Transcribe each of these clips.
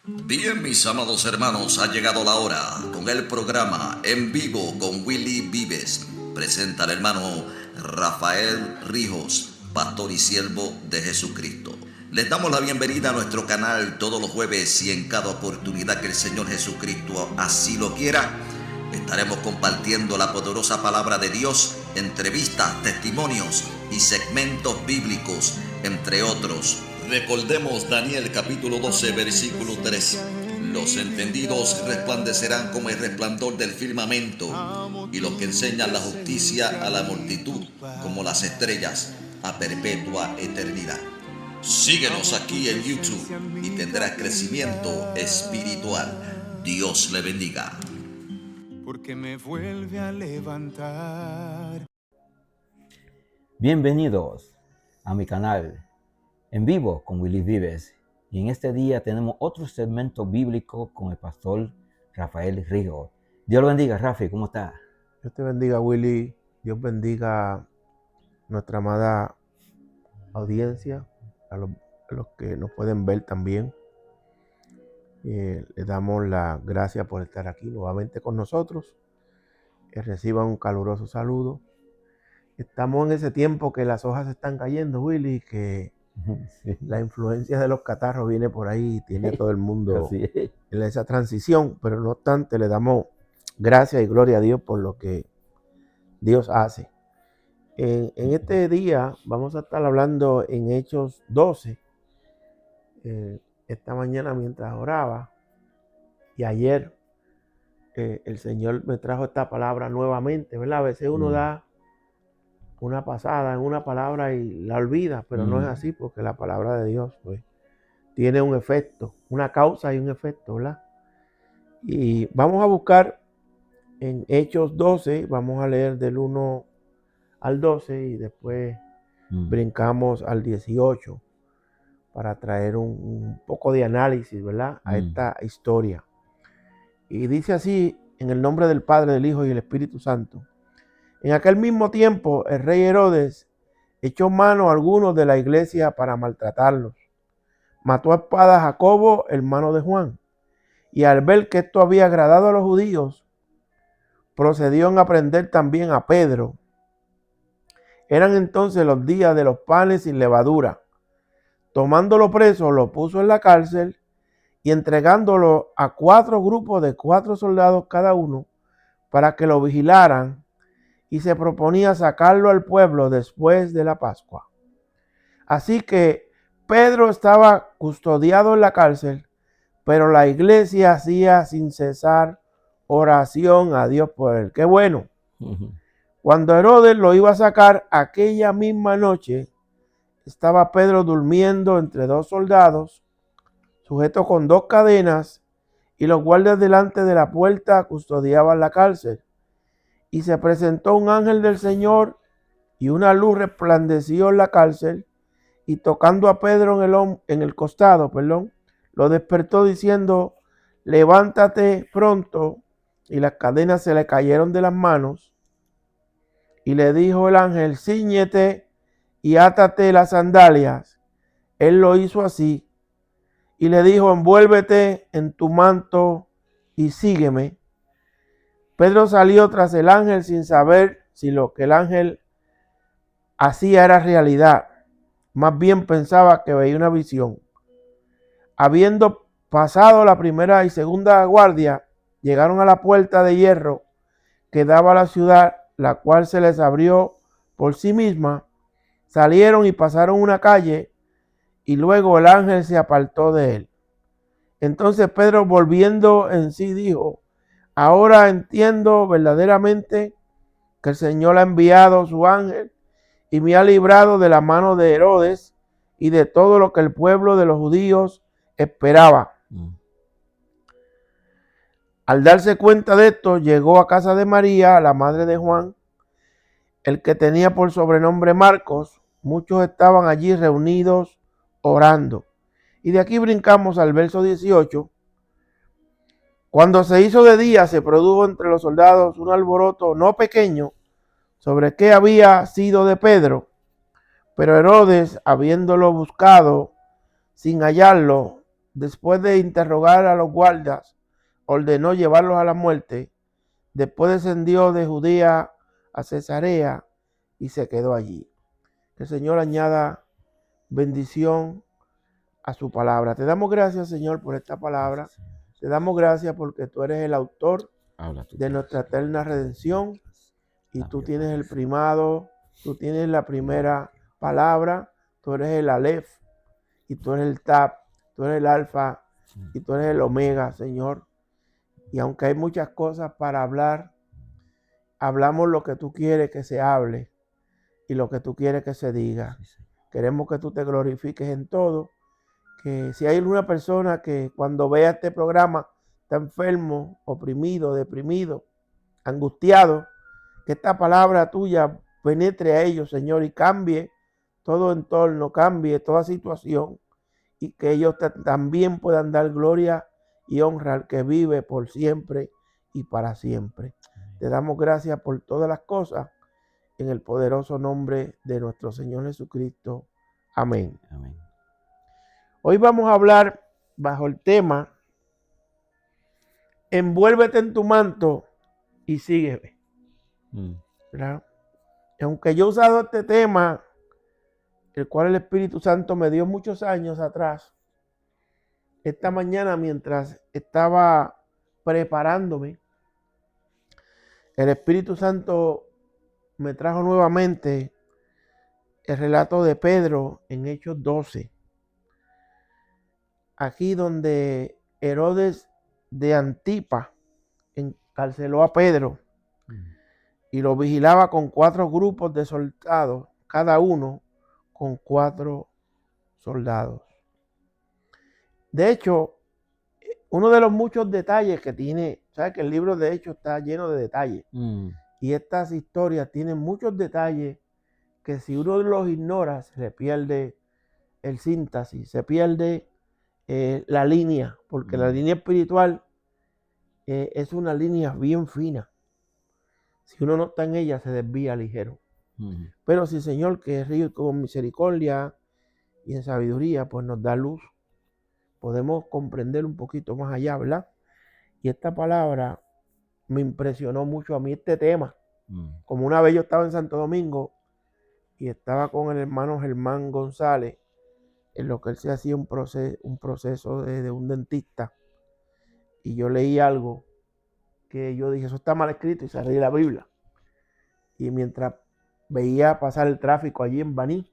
Bien, mis amados hermanos, ha llegado la hora con el programa En Vivo con Willy Vives. Presenta al hermano Rafael Rijos, pastor y siervo de Jesucristo. Les damos la bienvenida a nuestro canal todos los jueves y en cada oportunidad que el Señor Jesucristo así lo quiera. Estaremos compartiendo la poderosa palabra de Dios, entrevistas, testimonios y segmentos bíblicos, entre otros. Recordemos Daniel capítulo 12, versículo 3. Los entendidos resplandecerán como el resplandor del firmamento, y los que enseñan la justicia a la multitud como las estrellas a perpetua eternidad. Síguenos aquí en YouTube y tendrás crecimiento espiritual. Dios le bendiga. Porque me vuelve a levantar. Bienvenidos a mi canal En Vivo con Willy Vives. Y en este día tenemos otro segmento bíblico con el pastor Rafael Rijos. Dios lo bendiga, Rafi, ¿cómo está? Dios te bendiga, Willy. Dios bendiga nuestra amada audiencia, a los que nos pueden ver también. Les damos la gracia por estar aquí nuevamente con nosotros. Que reciban un caluroso saludo. Estamos en ese tiempo que las hojas están cayendo, Willy, que sí, la influencia de los catarros viene por ahí y tiene todo el mundo en esa transición, pero no obstante le damos gracias y gloria a Dios por lo que Dios hace. En este día vamos a estar hablando en Hechos 12. Esta mañana mientras oraba y ayer el Señor me trajo esta palabra nuevamente, ¿verdad? A veces uno da una pasada en una palabra y la olvida, pero no es así, porque la palabra de Dios pues tiene un efecto, una causa y un efecto, ¿verdad? Y vamos a buscar en Hechos 12, vamos a leer del 1 al 12 y después brincamos al 18 para traer un poco de análisis, ¿verdad? A esta historia. Y dice así, en el nombre del Padre, del Hijo y del Espíritu Santo. En aquel mismo tiempo, el rey Herodes echó mano a algunos de la iglesia para maltratarlos. Mató a espada a Jacobo, hermano de Juan. Y al ver que esto había agradado a los judíos, procedió a prender también a Pedro. Eran entonces los días de los panes sin levadura. Tomándolo preso, lo puso en la cárcel y entregándolo a 4 grupos de 4 soldados cada uno para que lo vigilaran, y se proponía sacarlo al pueblo después de la Pascua. Así que Pedro estaba custodiado en la cárcel, pero la iglesia hacía sin cesar oración a Dios por él. ¡Qué bueno! Cuando Herodes lo iba a sacar aquella misma noche, estaba Pedro durmiendo entre 2 soldados, sujeto con 2 cadenas, y los guardias delante de la puerta custodiaban la cárcel. Y se presentó un ángel del Señor, y una luz resplandeció en la cárcel, y tocando a Pedro en el costado, lo despertó diciendo: levántate pronto. Y las cadenas se le cayeron de las manos. Y le dijo el ángel: cíñete y átate las sandalias. Él lo hizo así. Y le dijo: envuélvete en tu manto y sígueme. Pedro salió tras el ángel sin saber si lo que el ángel hacía era realidad. Más bien pensaba que veía una visión. Habiendo pasado la primera y segunda guardia, llegaron a la puerta de hierro que daba a la ciudad, la cual se les abrió por sí misma. Salieron y pasaron una calle, y luego el ángel se apartó de él. Entonces Pedro, volviendo en sí, dijo: ahora entiendo verdaderamente que el Señor ha enviado su ángel y me ha librado de la mano de Herodes y de todo lo que el pueblo de los judíos esperaba. Al darse cuenta de esto, llegó a casa de María, la madre de Juan, el que tenía por sobrenombre Marcos. Muchos estaban allí reunidos orando. Y de aquí brincamos al verso 18. Cuando se hizo de día, se produjo entre los soldados un alboroto no pequeño sobre qué había sido de Pedro. Pero Herodes, habiéndolo buscado sin hallarlo, después de interrogar a los guardas, ordenó llevarlos a la muerte. Después descendió de Judea a Cesarea y se quedó allí. Que el Señor añada bendición a su palabra. Te damos gracias, Señor, por esta palabra. Te damos gracias porque tú eres el autor de nuestra eterna redención y tú tienes el primado, tú tienes la primera palabra, tú eres el Aleph y tú eres el Tab, tú eres el Alfa y tú eres el Omega, Señor. Y aunque hay muchas cosas para hablar, hablamos lo que tú quieres que se hable y lo que tú quieres que se diga. Queremos que tú te glorifiques en todo. Que si hay alguna persona que cuando vea este programa está enfermo, oprimido, deprimido, angustiado, que esta palabra tuya penetre a ellos, Señor, y cambie todo entorno, cambie toda situación, y que ellos también puedan dar gloria y honra al que vive por siempre y para siempre. Te damos gracias por todas las cosas, en el poderoso nombre de nuestro Señor Jesucristo. Amén. Amén. Hoy vamos a hablar bajo el tema envuélvete en tu manto y sígueme. ¿Verdad? Aunque yo he usado este tema, el cual el Espíritu Santo me dio muchos años atrás, esta mañana mientras estaba preparándome, el Espíritu Santo me trajo nuevamente el relato de Pedro en Hechos 12. Aquí donde Herodes de Antipa encarceló a Pedro y lo vigilaba con 4 grupos de soldados, cada uno con 4 soldados. De hecho, uno de los muchos detalles que tiene, sabes que el libro de Hechos está lleno de detalles, y estas historias tienen muchos detalles que si uno los ignora se le pierde el síntesis, se pierde la línea, porque la línea espiritual es una línea bien fina. Si uno no está en ella, se desvía ligero. Pero si el Señor, que es rico con misericordia y en sabiduría, pues nos da luz, podemos comprender un poquito más allá, ¿verdad? Y esta palabra me impresionó mucho a mí, este tema. Como una vez yo estaba en Santo Domingo y estaba con el hermano Germán González, en lo que él se hacía un proceso de un dentista, y yo leí algo que yo dije, eso está mal escrito, y cerré la Biblia. Y mientras veía pasar el tráfico allí en Baní,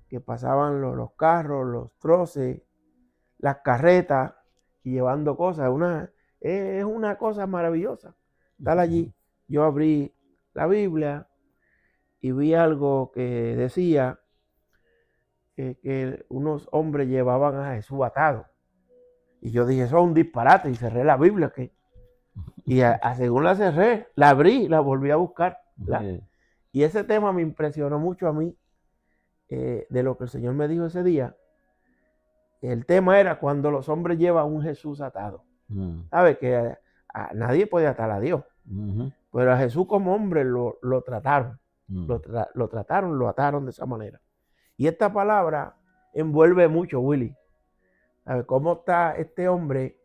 que pasaban los carros, los troces, las carretas, y llevando cosas, es una cosa maravillosa estar allí. Yo abrí la Biblia y vi algo que decía que unos hombres llevaban a Jesús atado. Y yo dije, eso es un disparate, y cerré la Biblia. Y según la cerré, la abrí, la volví a buscar. Y ese tema me impresionó mucho a mí, de lo que el Señor me dijo ese día. El tema era cuando los hombres llevan un Jesús atado. ¿Sabes? Que nadie puede atar a Dios. Pero a Jesús como hombre lo trataron. Lo trataron, lo ataron de esa manera. Y esta palabra envuelve mucho, Willy. ¿Sabes cómo está este hombre,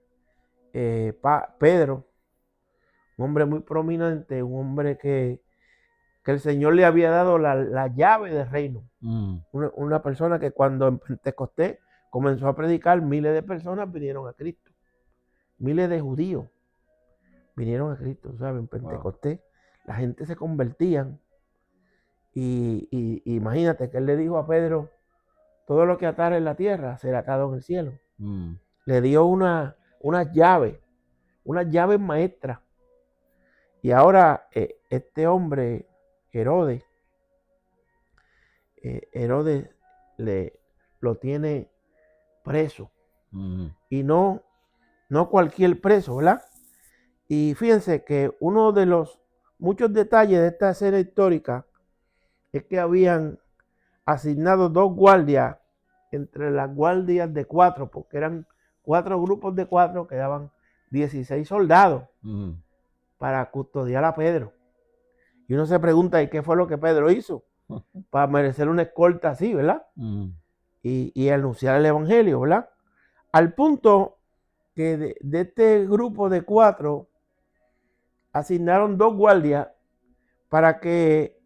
Pedro? Un hombre muy prominente, un hombre que el Señor le había dado la llave del reino. Una persona que cuando en Pentecostés comenzó a predicar, miles de personas vinieron a Cristo. Miles de judíos vinieron a Cristo, ¿sabes? En Pentecostés la gente se convertían. Y imagínate que él le dijo a Pedro, todo lo que atare en la tierra será atado en el cielo. Le dio unas llaves maestras. Y ahora este hombre, Herodes lo tiene preso. Y no cualquier preso, ¿verdad? Y fíjense que uno de los muchos detalles de esta escena histórica es que habían asignado 2 guardias entre las guardias de 4, porque eran 4 grupos de 4 que daban 16 soldados para custodiar a Pedro. Y uno se pregunta, ¿y qué fue lo que Pedro hizo para merecer una escolta así, verdad? Y anunciar el evangelio, ¿verdad? Al punto que de este grupo de 4 asignaron 2 guardias para que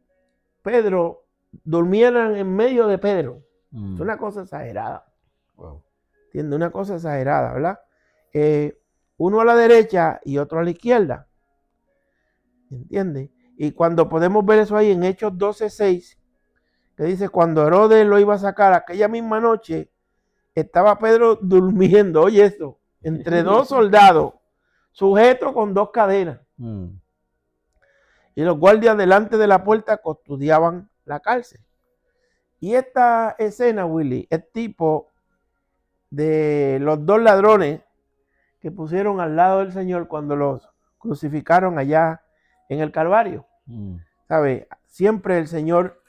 Pedro durmieran en medio de Pedro. Es una cosa exagerada. Wow. ¿Entiendes? Una cosa exagerada, ¿verdad? Uno a la derecha y otro a la izquierda. ¿Entiendes? Y cuando podemos ver eso ahí en Hechos 12:6, que dice, cuando Herodes lo iba a sacar aquella misma noche, estaba Pedro durmiendo, oye esto, entre 2 soldados, sujeto con 2 cadenas. Y los guardias delante de la puerta custodiaban la cárcel. Y esta escena, Willy, es tipo de los 2 ladrones que pusieron al lado del Señor cuando los crucificaron allá en el Calvario. ¿Sabe? Siempre el Señor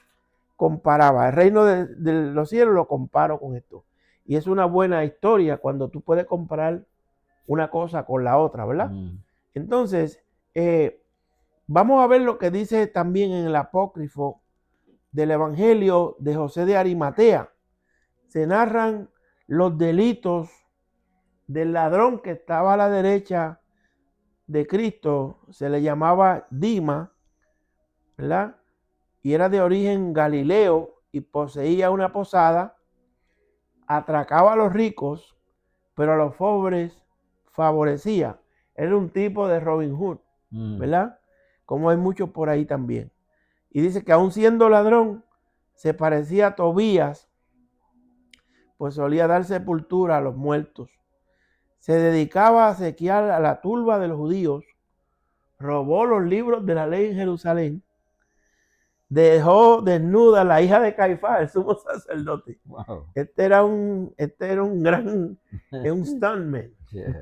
comparaba. El reino de los cielos lo comparo con esto. Y es una buena historia cuando tú puedes comparar una cosa con la otra, ¿verdad? Entonces, vamos a ver lo que dice también en el apócrifo del Evangelio de José de Arimatea. Se narran los delitos del ladrón que estaba a la derecha de Cristo. Se le llamaba Dima, ¿verdad? Y era de origen galileo y poseía una posada, atracaba a los ricos, pero a los pobres favorecía. Era un tipo de Robin Hood, ¿verdad? Como hay muchos por ahí también. Y dice que aún siendo ladrón, se parecía a Tobías, pues solía dar sepultura a los muertos. Se dedicaba a saquear a la turba de los judíos, robó los libros de la ley en Jerusalén, dejó desnuda a la hija de Caifás, el sumo sacerdote. Wow. Este era un gran, un stuntman. Yeah.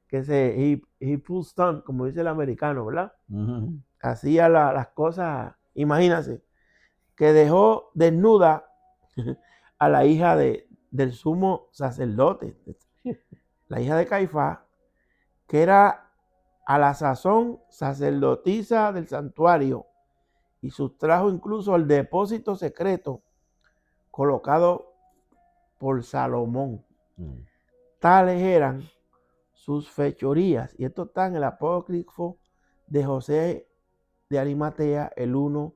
Que he pull stunt, como dice el americano, ¿verdad? Hacía las cosas, imagínense, que dejó desnuda a la hija del sumo sacerdote, la hija de Caifás, que era a la sazón sacerdotisa del santuario, y sustrajo incluso el depósito secreto colocado por Salomón. Tales eran sus fechorías. Y esto está en el apócrifo de José de Arimatea, el 1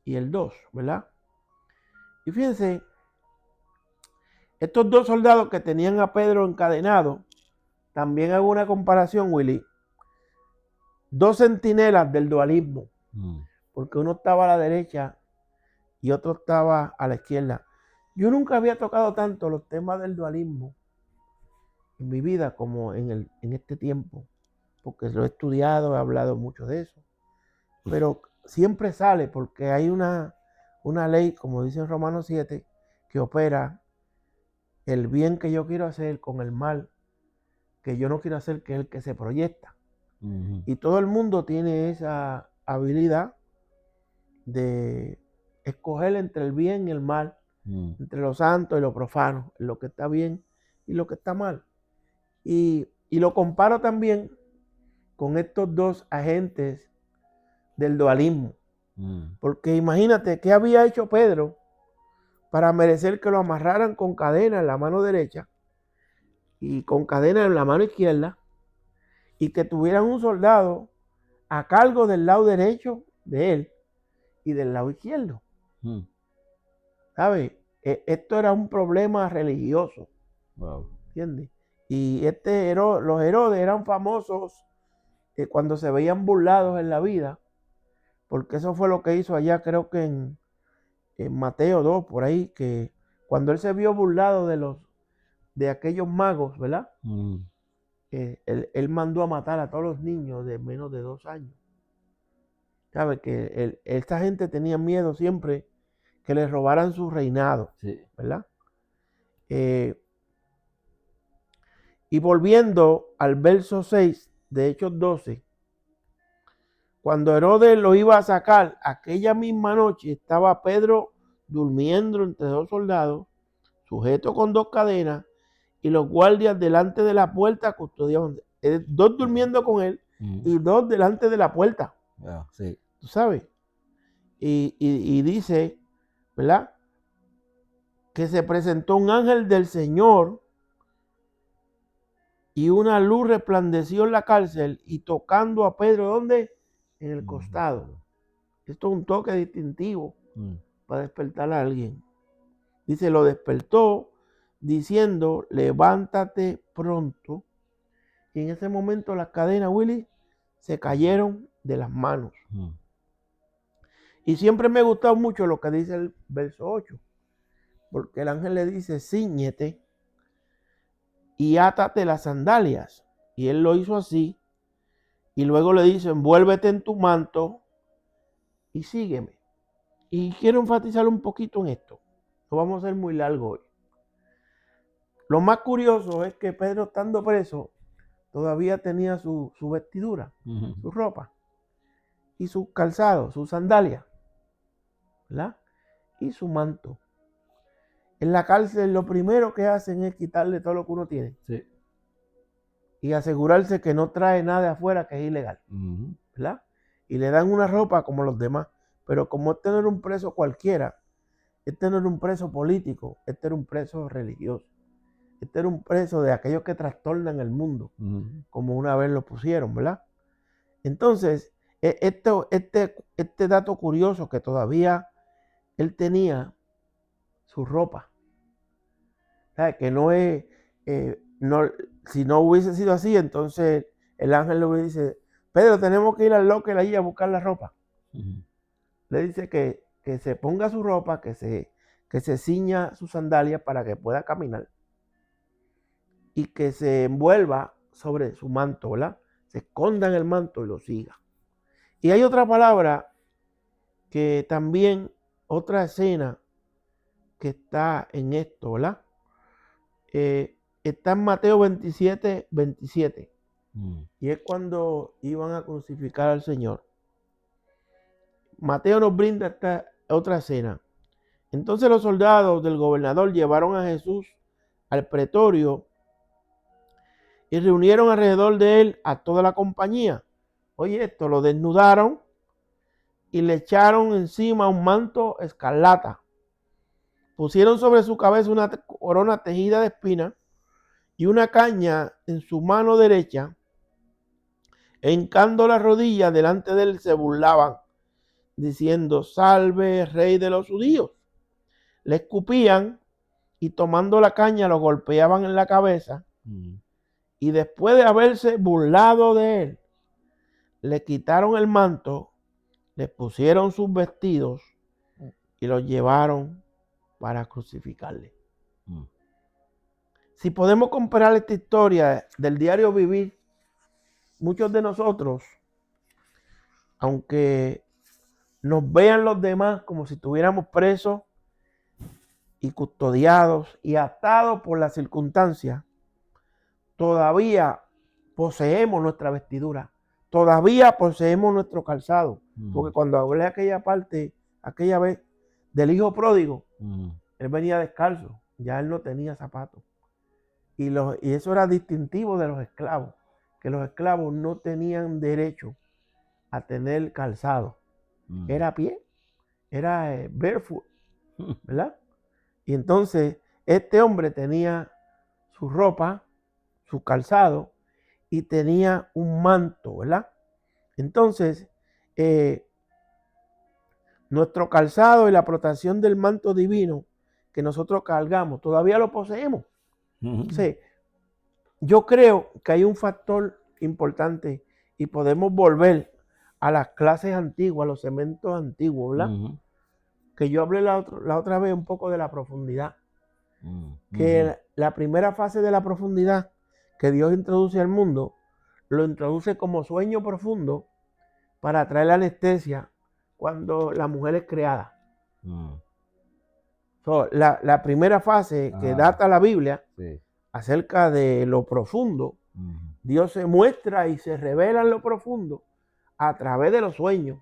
y el 2, ¿verdad? Y fíjense, estos 2 soldados que tenían a Pedro encadenado, también hago una comparación, Willy. 2 centinelas del dualismo, porque uno estaba a la derecha y otro estaba a la izquierda. Yo nunca había tocado tanto los temas del dualismo en mi vida como en este tiempo, porque lo he estudiado, he hablado mucho de eso, pero siempre sale porque hay una ley, como dice en Romanos 7, que opera el bien que yo quiero hacer con el mal que yo no quiero hacer, que es el que se proyecta. Y todo el mundo tiene esa habilidad de escoger entre el bien y el mal, entre lo santo y lo profano, lo que está bien y lo que está mal. Y lo comparo también con estos 2 agentes del dualismo. Porque imagínate, ¿qué había hecho Pedro para merecer que lo amarraran con cadena en la mano derecha y con cadena en la mano izquierda, y que tuvieran un soldado a cargo del lado derecho de él y del lado izquierdo? ¿Sabes? Esto era un problema religioso. Wow. ¿Entiendes? Y los Herodes eran famosos cuando se veían burlados en la vida, porque eso fue lo que hizo allá, creo que en Mateo 2, por ahí, que cuando él se vio burlado de aquellos magos, ¿verdad? Él mandó a matar a todos los niños de menos de 2 años. ¿Sabe? Que esta gente tenía miedo siempre que les robaran su reinado, Sí. ¿verdad? Y volviendo al verso 6 de Hechos 12, cuando Herodes lo iba a sacar, aquella misma noche estaba Pedro durmiendo entre 2 soldados, sujeto con 2 cadenas, y los guardias delante de la puerta custodiaban. 2 durmiendo con él y 2 delante de la puerta. Sí. ¿Tú sabes? Y dice, ¿verdad? Que se presentó un ángel del Señor y una luz resplandeció en la cárcel y tocando a Pedro, ¿dónde? En el costado. Esto es un toque distintivo para despertar a alguien. Dice, lo despertó diciendo, levántate pronto. Y en ese momento las cadenas, Willy, se cayeron de las manos. Y siempre me ha gustado mucho lo que dice el verso 8, porque el ángel le dice, cíñete y átate las sandalias. Y él lo hizo así. Y luego le dice, envuélvete en tu manto y sígueme. Y quiero enfatizar un poquito en esto. No vamos a ser muy largo hoy. Lo más curioso es que Pedro, estando preso, todavía tenía su vestidura, su ropa y su calzado, sus sandalias, ¿verdad? Y su manto. En la cárcel lo primero que hacen es quitarle todo lo que uno tiene. Sí. Y asegurarse que no trae nada de afuera que es ilegal, ¿verdad? Y le dan una ropa como los demás. Pero como este no era un preso cualquiera, este no era un preso político, este era un preso religioso. Este era un preso de aquellos que trastornan el mundo, como una vez lo pusieron, ¿verdad? Entonces, este dato curioso que todavía él tenía su ropa. ¿Sabes? Que no es, si no hubiese sido así, entonces el ángel le dice, Pedro, tenemos que ir al locker allí a buscar la ropa. Le dice que se ponga su ropa, que se ciña sus sandalias para que pueda caminar. Y que se envuelva sobre su manto, ¿verdad? Se esconda en el manto y lo siga. Y hay otra palabra que también, otra escena que está en esto, ¿verdad? Está en Mateo 27, 27. Y es cuando iban a crucificar al Señor. Mateo nos brinda esta otra escena. Entonces los soldados del gobernador llevaron a Jesús al pretorio y reunieron alrededor de él a toda la compañía. Oye, esto, lo desnudaron y le echaron encima un manto escarlata. Pusieron sobre su cabeza una corona tejida de espinas y una caña en su mano derecha. E hincando la rodilla delante de él se burlaban, diciendo, salve, rey de los judíos. Le escupían y tomando la caña lo golpeaban en la cabeza. Y después de haberse burlado de él, le quitaron el manto, le pusieron sus vestidos y lo llevaron para crucificarle. Si podemos comparar esta historia del diario vivir, muchos de nosotros, aunque nos vean los demás como si estuviéramos presos y custodiados y atados por las circunstancias, todavía poseemos nuestra vestidura, todavía poseemos nuestro calzado. Porque cuando hablé aquella vez del hijo pródigo, él venía descalzo, ya él no tenía zapatos. Y eso era distintivo de los esclavos, que los esclavos no tenían derecho a tener calzado. Era a pie, era barefoot, ¿verdad? Y entonces este hombre tenía su ropa, su calzado y tenía un manto, ¿verdad? Entonces, nuestro calzado y la protección del manto divino que nosotros cargamos, todavía lo poseemos. Sí, yo creo que hay un factor importante y podemos volver a las clases antiguas, a los cementos antiguos, ¿verdad? Que yo hablé la otra vez un poco de la profundidad. Que la primera fase de la profundidad que Dios introduce al mundo, lo introduce como sueño profundo para traer la anestesia cuando la mujer es creada. La primera fase que data la Biblia acerca de lo profundo, Dios se muestra y se revela en lo profundo a través de los sueños.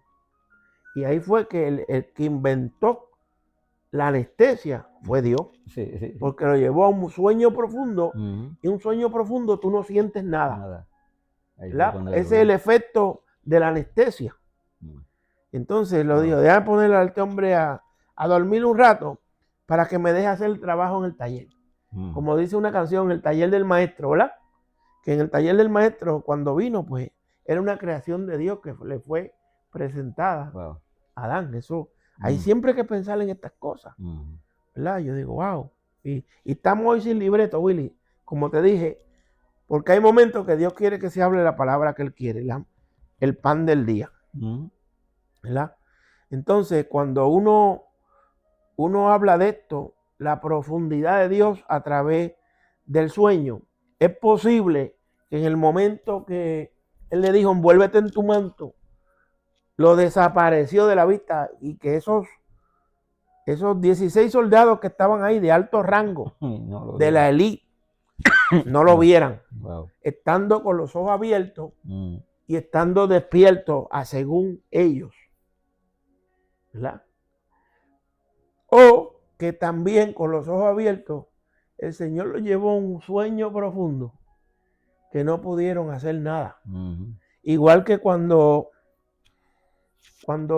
Y ahí fue que el que inventó la anestesia fue Dios. Porque lo llevó a un sueño profundo. Y un sueño profundo tú no sientes nada. Ese es el efecto de la anestesia. Entonces lo dijo, déjame ponerle a este hombre a dormir un rato para que me deje hacer el trabajo en el taller. Como dice una canción, el taller del maestro, ¿verdad? que en el taller del maestro, cuando vino, pues era una creación de Dios que le fue presentada Wow. a Adán. Eso, hay Mm. siempre que pensar en estas cosas, Mm. ¿verdad? Yo digo, wow. Y estamos hoy sin libreto, Willy, como te dije, porque hay momentos que Dios quiere que se hable la palabra que Él quiere, el pan del día, Mm. ¿verdad? Entonces, cuando uno habla de esto, la profundidad de Dios a través del sueño, es posible que en el momento que Él le dijo, envuélvete en tu manto, lo desapareció de la vista y que esos 16 soldados que estaban ahí de alto rango, No lo de la digas. élite, no lo vieran, Wow. estando con los ojos abiertos Mm. y estando despiertos a según ellos, ¿verdad? O que también con los ojos abiertos el Señor los llevó a un sueño profundo que no pudieron hacer nada. Mm. Igual que cuando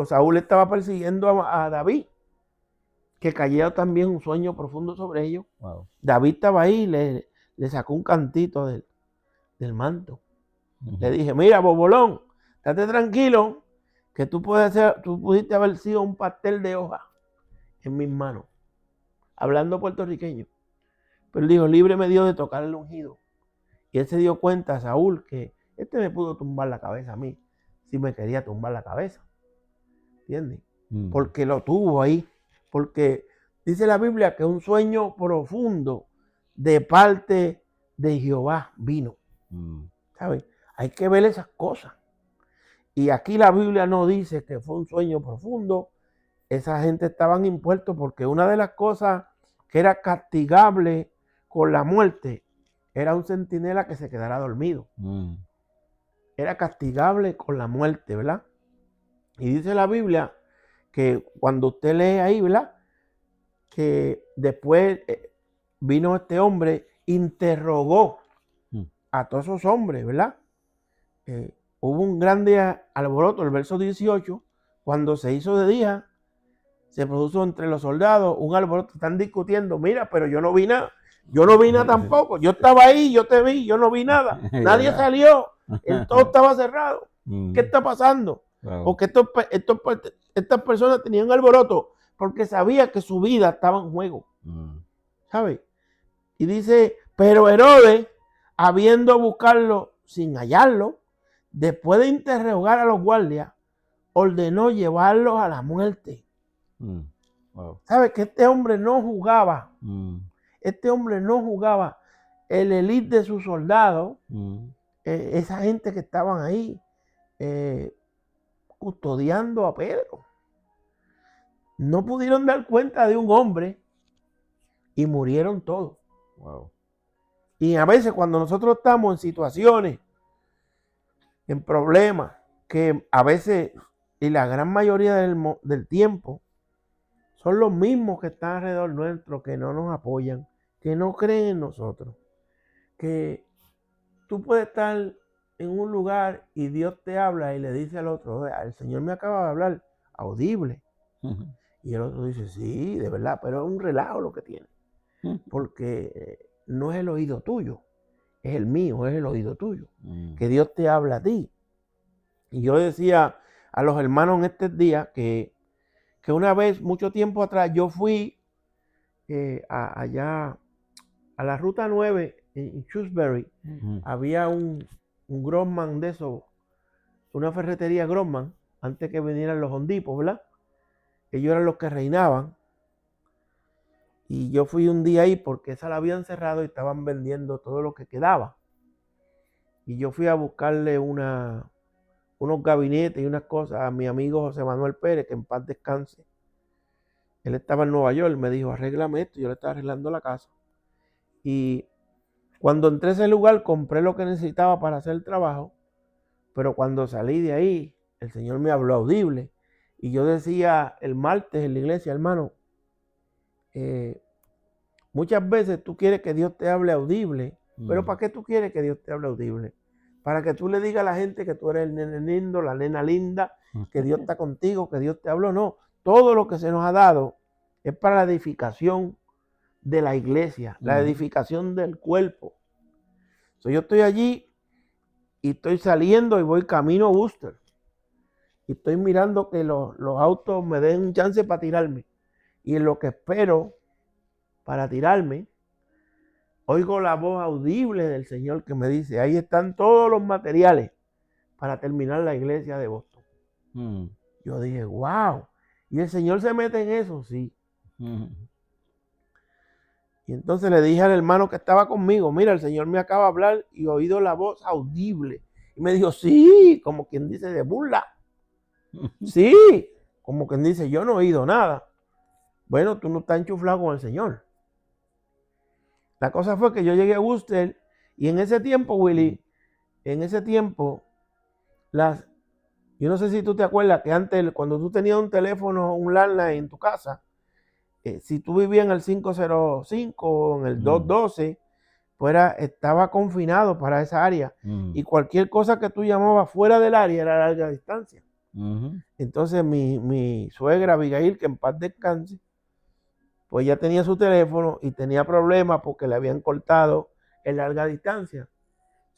Saúl estaba persiguiendo a David, que cayó también un sueño profundo sobre ellos. Wow. David estaba ahí y le sacó un cantito del manto. Ujú. Le dije, mira, bobolón, estate tranquilo, que tú pudiste haber sido un pastel de hoja en mis manos, hablando puertorriqueño. Pero él dijo, libre me dio de tocar el ungido. Y él se dio cuenta, Saúl, que me pudo tumbar la cabeza a mí, si me quería tumbar la cabeza. ¿Entiendes? Mm. Porque lo tuvo ahí. Porque dice la Biblia que un sueño profundo de parte de Jehová vino. Mm. ¿Sabes? Hay que ver esas cosas. Y aquí la Biblia no dice que fue un sueño profundo. Esa gente estaban impuestos porque una de las cosas que era castigable con la muerte era un centinela que se quedara dormido. Mm. Era castigable con la muerte, ¿verdad? Y dice la Biblia que cuando usted lee ahí, ¿verdad? Que después vino este hombre, interrogó a todos esos hombres, ¿verdad? Hubo un grande alboroto, el verso 18, cuando se hizo de día, se produjo entre los soldados un alboroto, están discutiendo, mira, pero yo no vi nada, tampoco, yo estaba ahí, yo te vi, yo no vi nada, nadie ¿Verdad? salió, todo estaba cerrado, Mm. ¿qué está pasando? Wow. Porque estas personas tenían alboroto porque sabía que su vida estaba en juego, Mm. ¿sabes? Y dice, pero Herodes, habiendo buscarlo sin hallarlo, después de interrogar a los guardias, ordenó llevarlos a la muerte. Mm. Wow. ¿Sabes? Que este hombre no jugaba. Mm. Este hombre no jugaba. El élite de sus soldados, Mm. esa gente que estaban ahí custodiando a Pedro, no pudieron dar cuenta de un hombre y murieron todos. Wow. Y a veces cuando nosotros estamos en situaciones, en problemas, que a veces y la gran mayoría del tiempo son los mismos que están alrededor nuestro, que no nos apoyan, que no creen en nosotros, que tú puedes estar en un lugar y Dios te habla y le dice al otro, el Señor me acaba de hablar audible. Ujú. Y el otro dice, sí, de verdad, pero es un relajo lo que tiene, porque no es el oído tuyo, es el mío, es el oído tuyo, Mm. que Dios te habla a ti. Y yo decía a los hermanos en estos días que una vez, mucho tiempo atrás, yo fui allá a la ruta 9 en Shrewsbury. Ujú. Había un Grossman de eso, una ferretería Grossman, antes que vinieran los hondipos, ¿verdad? Ellos eran los que reinaban. Y yo fui un día ahí porque esa la habían cerrado y estaban vendiendo todo lo que quedaba. Y yo fui a buscarle unos gabinetes y unas cosas a mi amigo José Manuel Pérez, que en paz descanse. Él estaba en Nueva York, me dijo, arréglame esto. Yo le estaba arreglando la casa. Y cuando entré a ese lugar, compré lo que necesitaba para hacer el trabajo. Pero cuando salí de ahí, el Señor me habló audible. Y yo decía el martes en la iglesia, hermano, muchas veces tú quieres que Dios te hable audible. Pero ¿para qué tú quieres que Dios te hable audible? Para que tú le digas a la gente que tú eres el nene lindo, la nena linda, que Dios está contigo, que Dios te habló. No, todo lo que se nos ha dado es para la edificación de la iglesia, la edificación del cuerpo. Yo estoy allí y estoy saliendo y voy camino a Worcester. Y estoy mirando que los autos me den un chance para tirarme. Y en lo que espero para tirarme, oigo la voz audible del Señor que me dice, ahí están todos los materiales para terminar la iglesia de Boston. Yo dije, wow. ¿Y el Señor se mete en eso? Sí. Y entonces le dije al hermano que estaba conmigo, mira, el Señor me acaba de hablar y he oído la voz audible. Y me dijo, sí, como quien dice, de burla. Sí, como quien dice, yo no he oído nada. Bueno, tú no estás enchuflado con el Señor. La cosa fue que yo llegué a Worcester y en ese tiempo, Willy, yo no sé si tú te acuerdas que antes, cuando tú tenías un teléfono, un landline en tu casa, si tú vivías en el 505 o en el 212, pues estaba confinado para esa área. Y cualquier cosa que tú llamabas fuera del área era a larga distancia. Entonces mi suegra Abigail, que en paz descanse, pues ya tenía su teléfono y tenía problemas porque le habían cortado en larga distancia.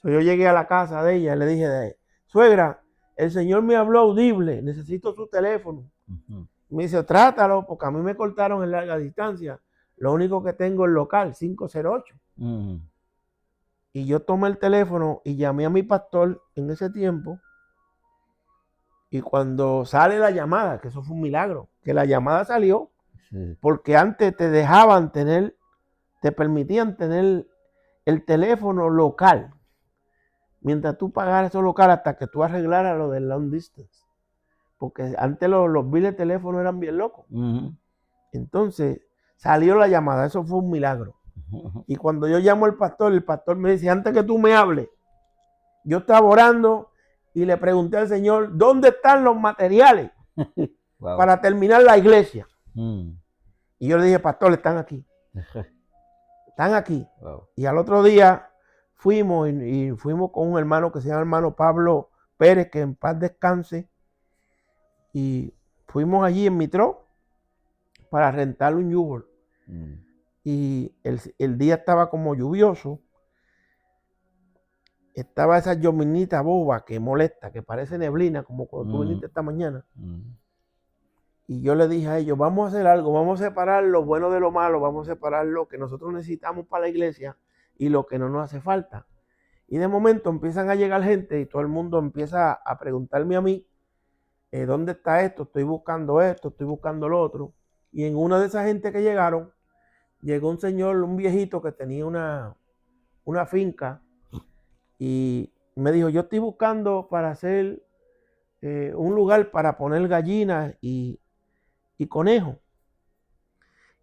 Yo llegué a la casa de ella y le dije, suegra, el Señor me habló audible, necesito su teléfono. Me dice, trátalo, porque a mí me cortaron en larga distancia. Lo único que tengo es local, 508. Y yo tomé el teléfono y llamé a mi pastor en ese tiempo. Y cuando sale la llamada, que eso fue un milagro, que la llamada salió, porque antes te dejaban tener, te permitían tener el teléfono local, mientras tú pagaras eso local hasta que tú arreglaras lo del long distance. Porque antes los billes de teléfono eran bien locos. Entonces salió la llamada, eso fue un milagro. Y cuando yo llamo al pastor, el pastor me dice, antes que tú me hables, yo estaba orando y le pregunté al Señor, ¿dónde están los materiales para terminar la iglesia? Y yo le dije, pastor, están aquí. Están aquí. Y al otro día fuimos y fuimos con un hermano que se llama hermano Pablo Pérez, que en paz descanse. Y fuimos allí en Mitro para rentar un U-Haul. Y el día estaba como lluvioso. Estaba esa llovinita boba que molesta, que parece neblina, como cuando tú viniste esta mañana. Y yo le dije a ellos, vamos a hacer algo, vamos a separar lo bueno de lo malo, vamos a separar lo que nosotros necesitamos para la iglesia y lo que no nos hace falta. Y de momento empiezan a llegar gente y todo el mundo empieza a preguntarme a mí, ¿dónde está esto? Estoy buscando esto, estoy buscando lo otro. Y en una de esas gente que llegaron, llegó un señor, un viejito que tenía una finca y me dijo, yo estoy buscando para hacer un lugar para poner gallinas y conejos.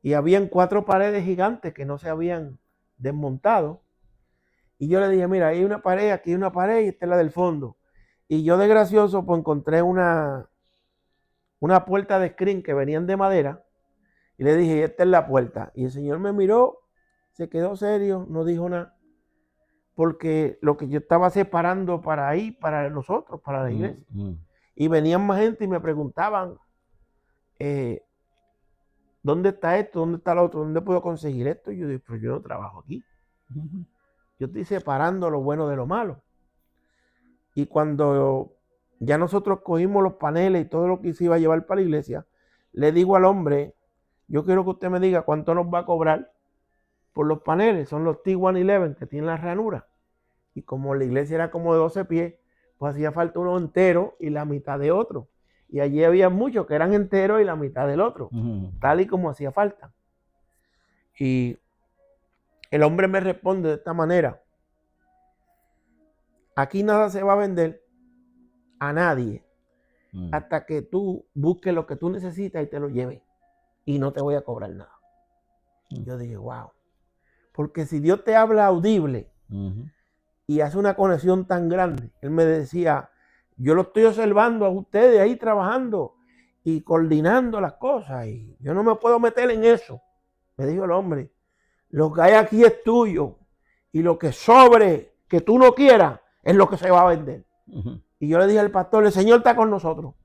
Y habían 4 paredes gigantes que no se habían desmontado. Y yo le dije, mira, hay una pared, aquí hay una pared y esta es la del fondo. Y yo de gracioso pues encontré una puerta de screen que venían de madera. Y le dije, esta es la puerta. Y el señor me miró, se quedó serio, no dijo nada. Porque lo que yo estaba separando para ahí, para nosotros, para la iglesia. Y venían más gente y me preguntaban, ¿dónde está esto? ¿Dónde está lo otro? ¿Dónde puedo conseguir esto? Y yo dije, pero yo no trabajo aquí. Yo estoy separando lo bueno de lo malo. Y cuando ya nosotros cogimos los paneles y todo lo que se iba a llevar para la iglesia, le digo al hombre, yo quiero que usted me diga cuánto nos va a cobrar por los paneles. Son los T111 que tienen la ranura. Y como la iglesia era como de 12 pies, pues hacía falta uno entero y la mitad de otro. Y allí había muchos que eran enteros y la mitad del otro, tal y como hacía falta. Y el hombre me responde de esta manera, aquí nada se va a vender a nadie hasta que tú busques lo que tú necesitas y te lo lleves. Y no te voy a cobrar nada. Yo dije, wow. Porque si Dios te habla audible y hace una conexión tan grande, él me decía, yo lo estoy observando a ustedes ahí trabajando y coordinando las cosas y yo no me puedo meter en eso. Me dijo el hombre, lo que hay aquí es tuyo y lo que sobre, que tú no quieras, es lo que se va a vender. Y yo le dije al pastor, el Señor está con nosotros.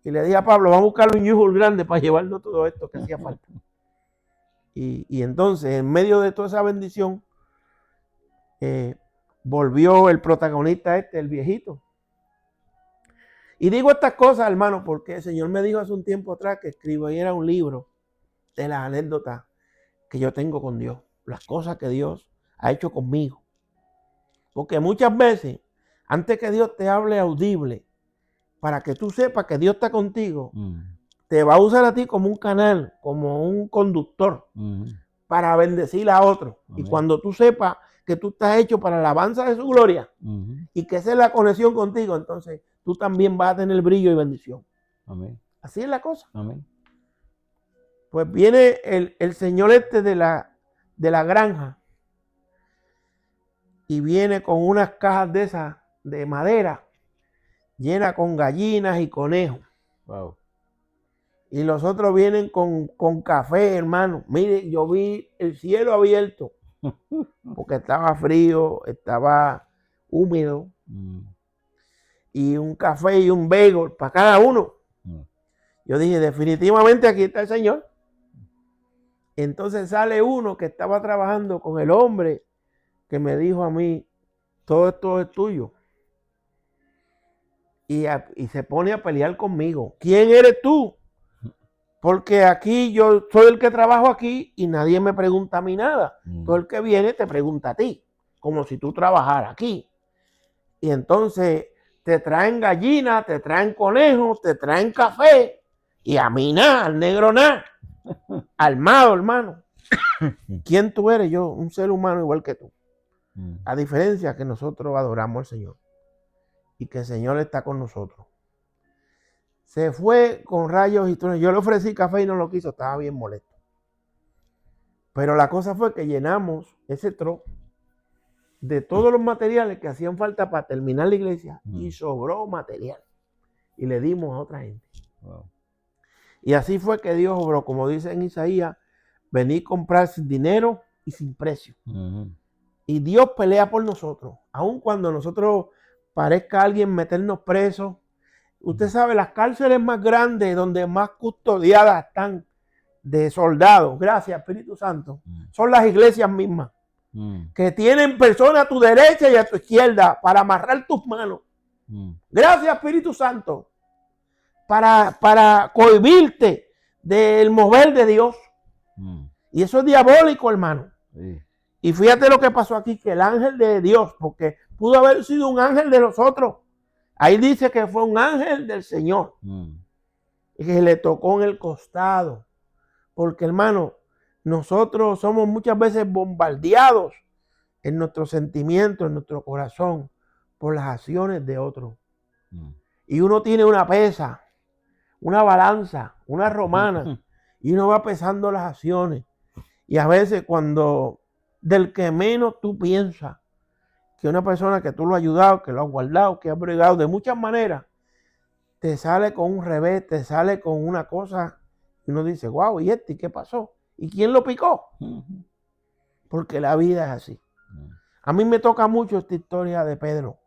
Y le dije a Pablo, vamos a buscar un U-Haul grande para llevarnos todo esto que hacía falta. Y entonces, en medio de toda esa bendición, volvió el protagonista el viejito. Y digo estas cosas, hermano, porque el Señor me dijo hace un tiempo atrás que escribiera un libro de las anécdotas que yo tengo con Dios, las cosas que Dios ha hecho conmigo. Porque muchas veces, antes que Dios te hable audible, para que tú sepas que Dios está contigo, te va a usar a ti como un canal, como un conductor, para bendecir a otros. Y cuando tú sepas que tú estás hecho para la alabanza de su gloria, y que esa es la conexión contigo, entonces tú también vas a tener brillo y bendición. Amén. Así es la cosa. Amén. Pues viene el señor de la granja y viene con unas cajas de esas de madera llenas con gallinas y conejos. Wow. Y los otros vienen con café, hermano. Mire, yo vi el cielo abierto porque estaba frío, estaba húmedo. Y un café y un bagel para cada uno. Yo dije, definitivamente aquí está el Señor. Entonces sale uno que estaba trabajando con el hombre que me dijo a mí, todo esto es tuyo. Y se pone a pelear conmigo. ¿Quién eres tú? Porque aquí yo soy el que trabajo aquí y nadie me pregunta a mí nada. Todo el que viene te pregunta a ti, como si tú trabajaras aquí. Y entonces te traen gallinas, te traen conejos, te traen café y a mí nada, al negro nada. Armado, hermano. ¿Quién tú eres? Yo, un ser humano igual que tú. A diferencia que nosotros adoramos al Señor y que el Señor está con nosotros. Se fue con rayos y truenos. Yo le ofrecí café y no lo quiso, estaba bien molesto. Pero la cosa fue que llenamos ese trozo de todos los materiales que hacían falta para terminar la iglesia y sobró material. Y le dimos a otra gente. Wow. Y así fue que Dios obró, como dice en Isaías, vení a comprar sin dinero y sin precio. Y Dios pelea por nosotros, aun cuando nosotros parezca alguien meternos presos. Usted sabe, las cárceles más grandes, donde más custodiadas están de soldados, gracias Espíritu Santo, son las iglesias mismas, que tienen personas a tu derecha y a tu izquierda para amarrar tus manos. Gracias Espíritu Santo, para cohibirte del mover de Dios. Y eso es diabólico, hermano. Sí. Y fíjate lo que pasó aquí, que el ángel de Dios, porque pudo haber sido un ángel de nosotros. Ahí dice que fue un ángel del Señor. Y que le tocó en el costado. Porque, hermano, nosotros somos muchas veces bombardeados en nuestros sentimientos, en nuestro corazón, por las acciones de otros. Y uno tiene una pesa, una balanza, una romana, y uno va pesando las acciones. Y a veces cuando del que menos tú piensas, que una persona que tú lo has ayudado, que lo has guardado, que has bregado de muchas maneras, te sale con un revés, te sale con una cosa, y uno dice, wow, ¿y este qué pasó? ¿Y quién lo picó? Porque la vida es así. A mí me toca mucho esta historia de Pedro,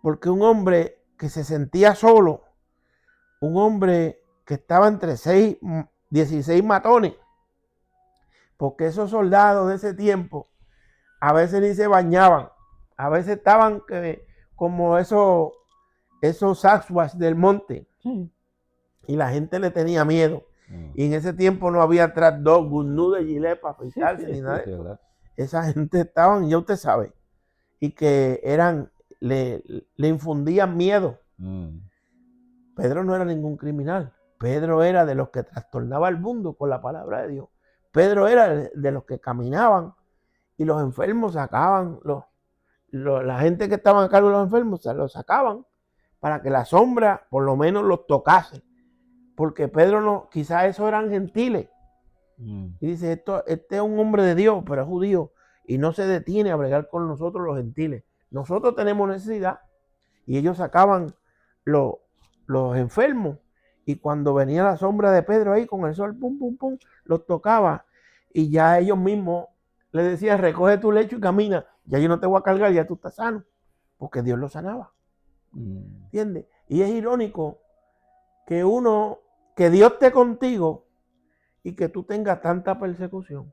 porque un hombre que se sentía solo, un hombre que estaba entre 16 matones, porque esos soldados de ese tiempo a veces ni se bañaban, a veces estaban como esos Sasquatch del monte, y la gente le tenía miedo. Y en ese tiempo no había trap dog, Good de Gillette para afeitarse ni nada de eso. Esa gente estaban, ya usted sabe, y que le infundían miedo. Pedro no era ningún criminal. Pedro era de los que trastornaba el mundo con la palabra de Dios. Pedro era de los que caminaban y los enfermos sacaban, la gente que estaba a cargo de los enfermos se los sacaban para que la sombra por lo menos los tocase. Porque Pedro no, quizás esos eran gentiles. Y dice, este es un hombre de Dios, pero es judío y no se detiene a bregar con nosotros los gentiles. Nosotros tenemos necesidad y ellos sacaban los enfermos. Y cuando venía la sombra de Pedro ahí con el sol, pum, pum, pum, los tocaba. Y ya ellos mismos le decían, recoge tu lecho y camina. Ya yo no te voy a cargar, ya tú estás sano. Porque Dios lo sanaba. ¿Entiendes? Y es irónico que Dios esté contigo y que tú tengas tanta persecución.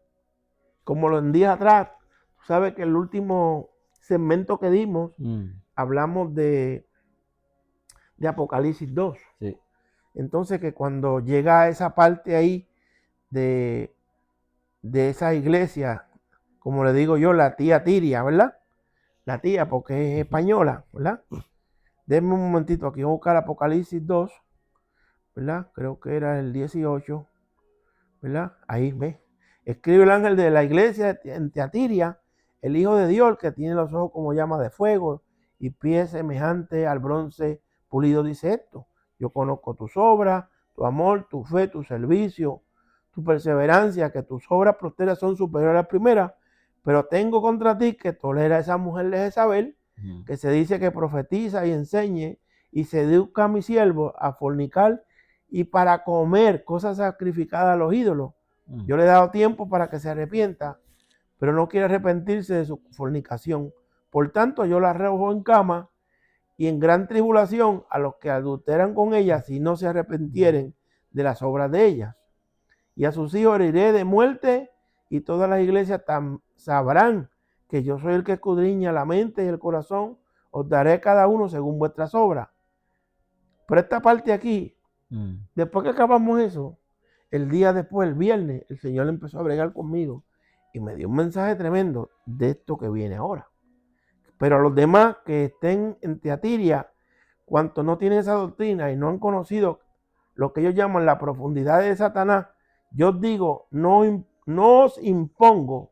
Como los días atrás, tú sabes que el último segmento que dimos, hablamos de Apocalipsis 2. Sí. Entonces que cuando llega a esa parte ahí de esa iglesia, como le digo yo, la tía Tiria, ¿verdad? La tía, porque es española, ¿verdad? Denme un momentito aquí, voy a buscar Apocalipsis 2, ¿verdad? Creo que era el 18, ¿verdad? Ahí, ve. Escribe el ángel de la iglesia en Tiatira, el Hijo de Dios, que tiene los ojos como llamas de fuego y pies semejantes al bronce pulido, dice esto: yo conozco tus obras, tu amor, tu fe, tu servicio, tu perseverancia, que tus obras posteras son superiores a las primeras, pero tengo contra ti que tolera a esa mujer de Jezabel, que se dice que profetiza y enseñe y seduzca a mi siervo a fornicar y para comer cosas sacrificadas a los ídolos. Yo le he dado tiempo para que se arrepienta, pero no quiere arrepentirse de su fornicación. Por tanto, yo la arrojo en cama y en gran tribulación a los que adulteran con ella, si no se arrepintieren de las obras de ellas. Y a sus hijos heriré de muerte, y todas las iglesias sabrán que yo soy el que escudriña la mente y el corazón. Os daré cada uno según vuestras obras. Pero esta parte aquí, después que acabamos eso, el día después, el viernes, el Señor empezó a bregar conmigo y me dio un mensaje tremendo de esto que viene ahora. Pero a los demás que estén en Tiatira, cuantos no tienen esa doctrina y no han conocido lo que ellos llaman la profundidad de Satanás, yo os digo, no os impongo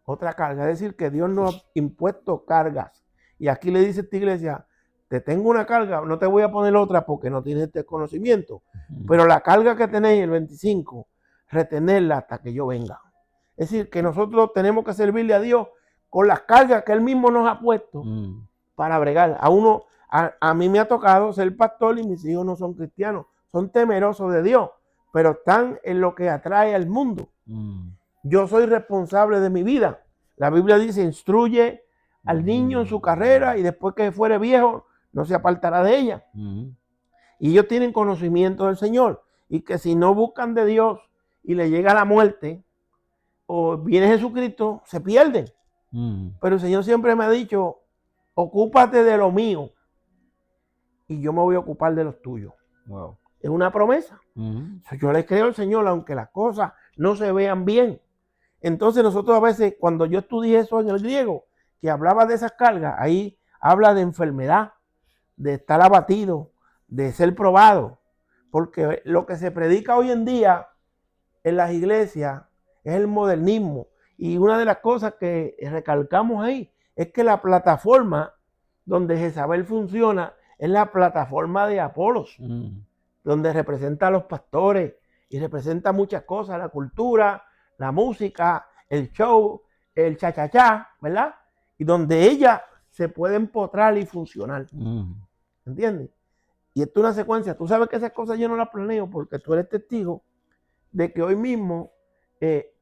otra carga. Es decir, que Dios no ha impuesto cargas. Y aquí le dice a esta iglesia: te tengo una carga, no te voy a poner otra porque no tienes este conocimiento. Pero la carga que tenéis, el 25, retenerla hasta que yo venga. Es decir, que nosotros tenemos que servirle a Dios con las cargas que Él mismo nos ha puesto para bregar. A mí me ha tocado ser pastor y mis hijos no son cristianos. Son temerosos de Dios, pero están en lo que atrae al mundo. Yo soy responsable de mi vida. La Biblia dice: instruye al niño en su carrera y después que fuere viejo no se apartará de ella. Y ellos tienen conocimiento del Señor, y que si no buscan de Dios y le llega la muerte o viene Jesucristo, se pierden. Pero el Señor siempre me ha dicho: ocúpate de lo mío y yo me voy a ocupar de los tuyos. Wow. Es una promesa. Yo le creo al Señor aunque las cosas no se vean bien. Entonces nosotros a veces, cuando yo estudié eso en el griego, que hablaba de esas cargas, ahí habla de enfermedad, de estar abatido, de ser probado. Porque lo que se predica hoy en día en las iglesias es el modernismo. Y una de las cosas que recalcamos ahí es que la plataforma donde Jezabel funciona es la plataforma de Apolos, donde representa a los pastores y representa muchas cosas: la cultura, la música, el show, el cha-cha-cha, ¿verdad? Y donde ellas se pueden empotrar y funcionar. ¿Entiendes? Y esto es una secuencia. Tú sabes que esas cosas yo no las planeo porque tú eres testigo de que hoy mismo,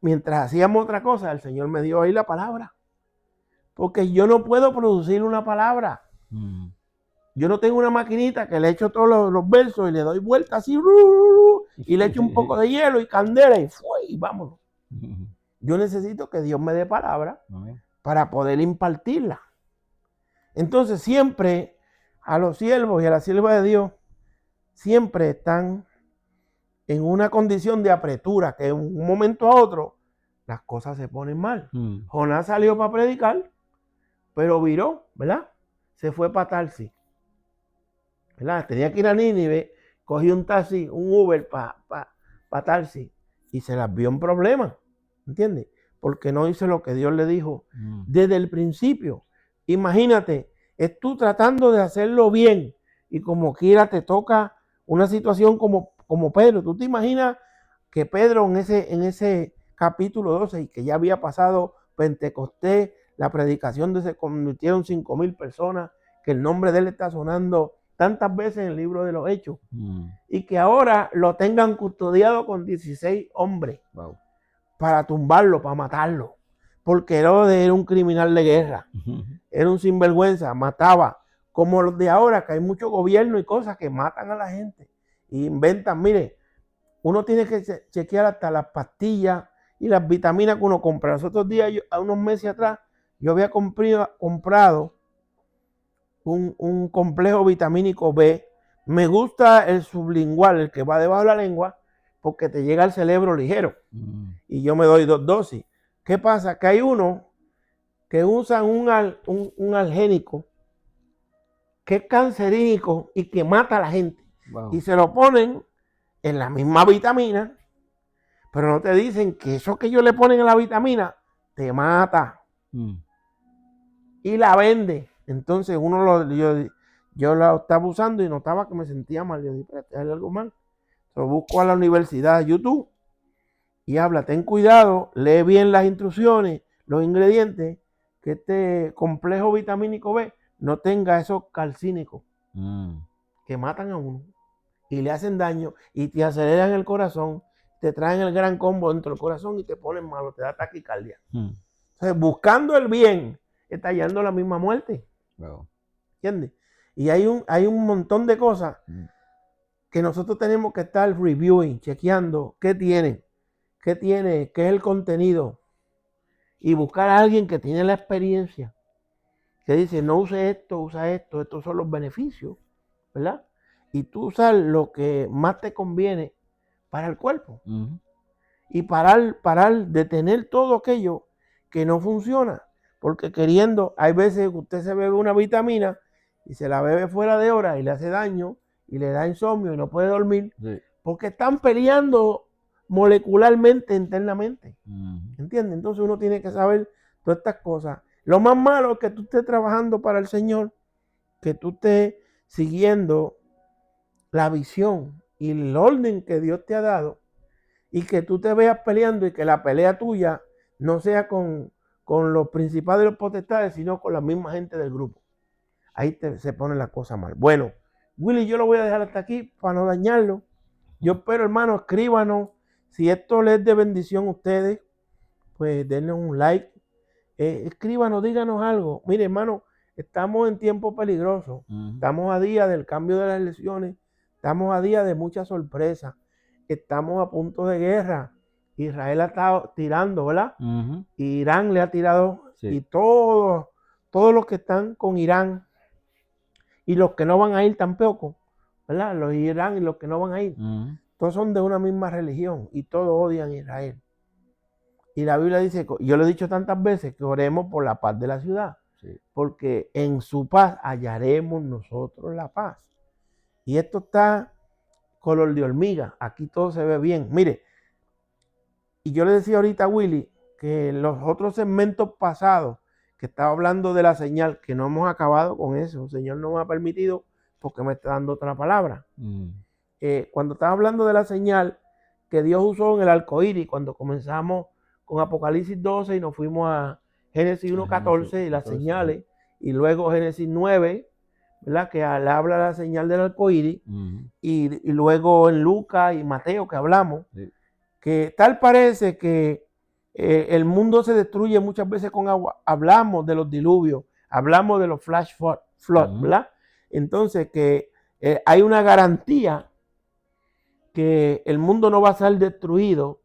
mientras hacíamos otra cosa, el Señor me dio ahí la palabra. Porque yo no puedo producir una palabra. Yo no tengo una maquinita que le echo todos los versos y le doy vuelta así, y le echo un poco de hielo y candela y vámonos. Yo necesito que Dios me dé palabra para poder impartirla. Entonces siempre a los siervos y a las siervas de Dios siempre están en una condición de apretura, que en un momento a otro las cosas se ponen mal. Jonás salió para predicar, pero viró, ¿verdad? Se fue para Tarsis, ¿verdad? Tenía que ir a Nínive, cogió un taxi, un Uber para Tarsis y se las vio en problemas, ¿entiendes? Porque no hizo lo que Dios le dijo desde el principio. Imagínate, es tú tratando de hacerlo bien y como quiera te toca una situación como Pedro. ¿Tú te imaginas que Pedro en ese capítulo 12, y que ya había pasado Pentecostés, la predicación de se convirtieron 5,000 personas, que el nombre de él está sonando tantas veces en el libro de los Hechos, y que ahora lo tengan custodiado con 16 hombres para tumbarlo, para matarlo? Porque Herodes era un criminal de guerra, era un sinvergüenza, mataba, como los de ahora, que hay mucho gobierno y cosas que matan a la gente y inventan. Mire, uno tiene que chequear hasta las pastillas y las vitaminas que uno compra. Los otros días, a unos meses atrás, Yo había comprado un complejo vitamínico B. Me gusta el sublingual, el que va debajo de la lengua, porque te llega al cerebro ligero. Y yo me doy 2 dosis. ¿Qué pasa? Que hay uno que usan un algénico que es cancerígeno y que mata a la gente. Wow. Y se lo ponen en la misma vitamina, pero no te dicen que eso que ellos le ponen en la vitamina te mata. Y la vende. Entonces yo la estaba usando y notaba que me sentía mal. Yo dije, hay algo mal. Lo busco a la universidad de YouTube y habla, ten cuidado, lee bien las instrucciones, los ingredientes, que este complejo vitamínico B no tenga esos calcínicos que matan a uno y le hacen daño y te aceleran el corazón, te traen el gran combo dentro del corazón y te ponen malo, te da taquicardia. Entonces, buscando el bien, está hallando la misma muerte. Wow. ¿Entiendes? Y hay un montón de cosas que nosotros tenemos que estar reviewing, chequeando qué tiene, qué es el contenido. Y buscar a alguien que tiene la experiencia, que dice, no use esto, usa esto, estos son los beneficios, ¿verdad? Y tú usas lo que más te conviene para el cuerpo. Y parar, detener todo aquello que no funciona. Porque queriendo, hay veces que usted se bebe una vitamina y se la bebe fuera de hora y le hace daño y le da insomnio y no puede dormir. Sí. Porque están peleando molecularmente, internamente. ¿Entiendes? Entonces uno tiene que saber todas estas cosas. Lo más malo es que tú estés trabajando para el Señor, que tú estés siguiendo la visión y el orden que Dios te ha dado y que tú te veas peleando y que la pelea tuya no sea con los principales de los potestades, sino con la misma gente del grupo. Ahí se pone la cosa mal. Bueno, Willy, yo lo voy a dejar hasta aquí para no dañarlo. Yo espero, hermano, escríbanos. Si esto les es de bendición a ustedes, pues denle un like. Escríbanos, díganos algo. Mire, hermano, estamos en tiempo peligroso. Estamos a día del cambio de las elecciones. Estamos a día de mucha sorpresa. Estamos a punto de guerra. Israel ha estado tirando, ¿verdad? Irán le ha tirado. Sí. Y todos los que están con Irán y los que no van a ir tampoco, ¿verdad? Los Irán y los que no van a ir. Todos son de una misma religión y todos odian a Israel. Y la Biblia dice, yo lo he dicho tantas veces, que oremos por la paz de la ciudad. Sí. Porque en su paz hallaremos nosotros la paz. Y esto está color de hormiga. Aquí todo se ve bien. Mire, y yo le decía ahorita a Willy que los otros segmentos pasados, que estaba hablando de la señal, que no hemos acabado con eso. El Señor no me ha permitido porque me está dando otra palabra. Cuando estaba hablando de la señal que Dios usó en el arco iris, cuando comenzamos con Apocalipsis 12 y nos fuimos a Génesis 1:14 y las señales, y luego Génesis 9, ¿verdad? Que habla de la señal del arco iris, y luego en Lucas y Mateo que hablamos, que tal parece que el mundo se destruye muchas veces con agua. Hablamos de los diluvios, hablamos de los flash flood, ¿verdad? Entonces que hay una garantía que el mundo no va a ser destruido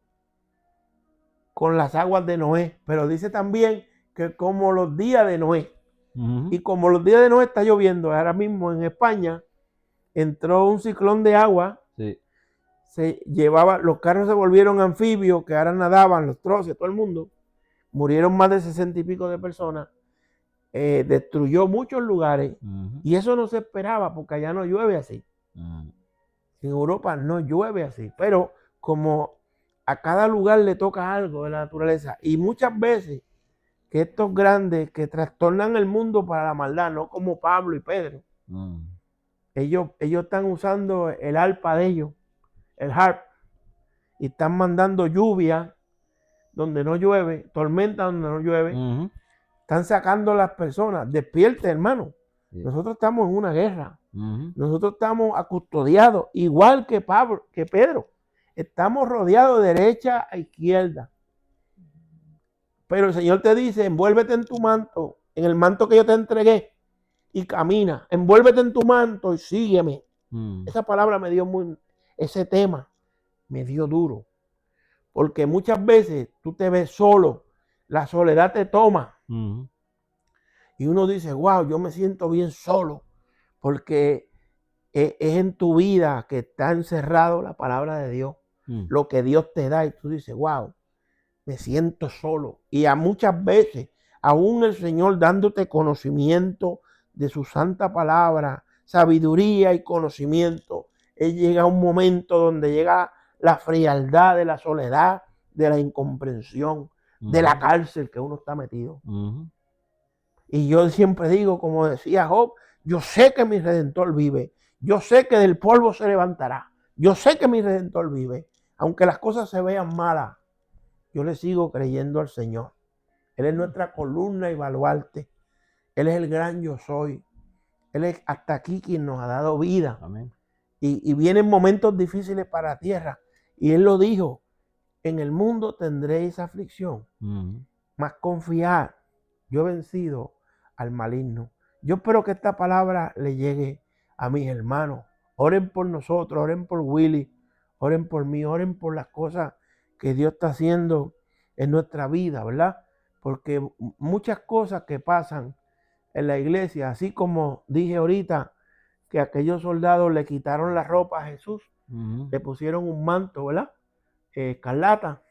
con las aguas de Noé, pero dice también que como los días de Noé, y como los días de Noé está lloviendo, ahora mismo en España entró un ciclón de agua, se llevaba, los carros se volvieron anfibios, que ahora nadaban, los troces, todo el mundo, murieron más de 60 y pico de personas, destruyó muchos lugares, y eso no se esperaba porque allá no llueve así. En Europa no llueve así, pero como a cada lugar le toca algo de la naturaleza, y muchas veces que estos grandes que trastornan el mundo para la maldad, no como Pablo y Pedro, ellos están usando el arpa de ellos, el harp, y están mandando lluvia donde no llueve, tormenta donde no llueve, están sacando a las personas. Despierte, hermano. Nosotros estamos en una guerra. Nosotros estamos acustodiados, igual que Pablo, que Pedro. Estamos rodeados de derecha a izquierda. Pero el Señor te dice, envuélvete en tu manto, en el manto que yo te entregué, y camina. Envuélvete en tu manto y sígueme. Esa palabra me dio ese tema me dio duro. Porque muchas veces tú te ves solo, la soledad te toma. Y uno dice, wow, yo me siento bien solo, porque es en tu vida que está encerrado la palabra de Dios, lo que Dios te da, y tú dices, wow, me siento solo. Y a muchas veces, aún el Señor dándote conocimiento de su santa palabra, sabiduría y conocimiento, Él llega a un momento donde llega la frialdad de la soledad, de la incomprensión, de la cárcel que uno está metido. Y yo siempre digo, como decía Job, yo sé que mi Redentor vive. Yo sé que del polvo se levantará. Yo sé que mi Redentor vive. Aunque las cosas se vean malas, yo le sigo creyendo al Señor. Él es nuestra columna y baluarte. Él es el gran yo soy. Él es hasta aquí quien nos ha dado vida. Amén. Y vienen momentos difíciles para la tierra. Y Él lo dijo, en el mundo tendréis aflicción. Mas confiar, yo he vencido al maligno. Yo espero que esta palabra le llegue a mis hermanos. Oren por nosotros, oren por Willy, oren por mí, oren por las cosas que Dios está haciendo en nuestra vida, ¿verdad? Porque muchas cosas que pasan en la iglesia, así como dije ahorita, que aquellos soldados le quitaron la ropa a Jesús, le pusieron un manto, ¿verdad? Escarlata.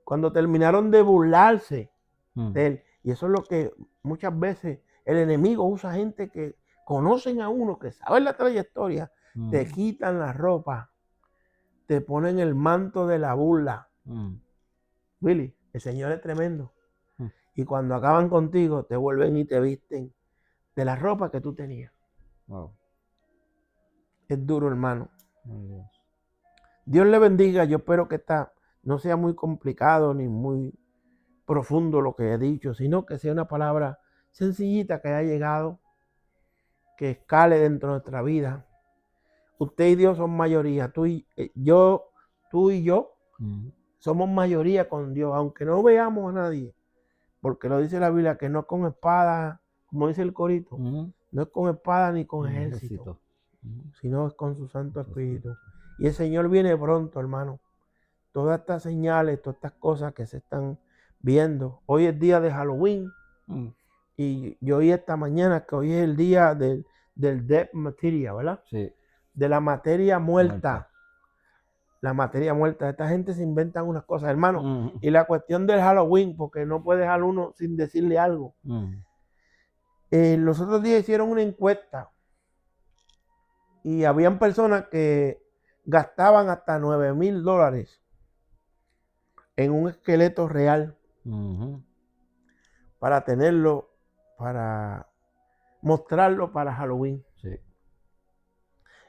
Cuando terminaron de burlarse de él, y eso es lo que muchas veces el enemigo usa, gente que conocen a uno, que saben la trayectoria, te quitan la ropa, te ponen el manto de la burla. Willy, el Señor es tremendo. Y cuando acaban contigo, te vuelven y te visten de la ropa que tú tenías. Wow. Es duro, hermano. Dios le bendiga. Yo espero que no sea muy complicado ni muy profundo lo que he dicho, sino que sea una palabra sencillita que haya llegado, que escale dentro de nuestra vida. Usted y Dios son mayoría. Tú y yo somos mayoría con Dios, aunque no veamos a nadie, porque lo dice la Biblia, que no con espada, como dice el corito, no es con espada ni con ejército, sino es con su Santo Espíritu. Y el Señor viene pronto, hermano. Todas estas señales, todas estas cosas que se están viendo. Hoy es día de Halloween. Y yo oí esta mañana que hoy es el día del dead material, ¿verdad? Sí. De la materia muerta. La materia muerta. Esta gente se inventan unas cosas, hermano. Y la cuestión del Halloween, porque no puede dejar uno sin decirle algo. Los otros días hicieron una encuesta y habían personas que gastaban hasta $9,000 en un esqueleto real para tenerlo, para mostrarlo para Halloween. Sí.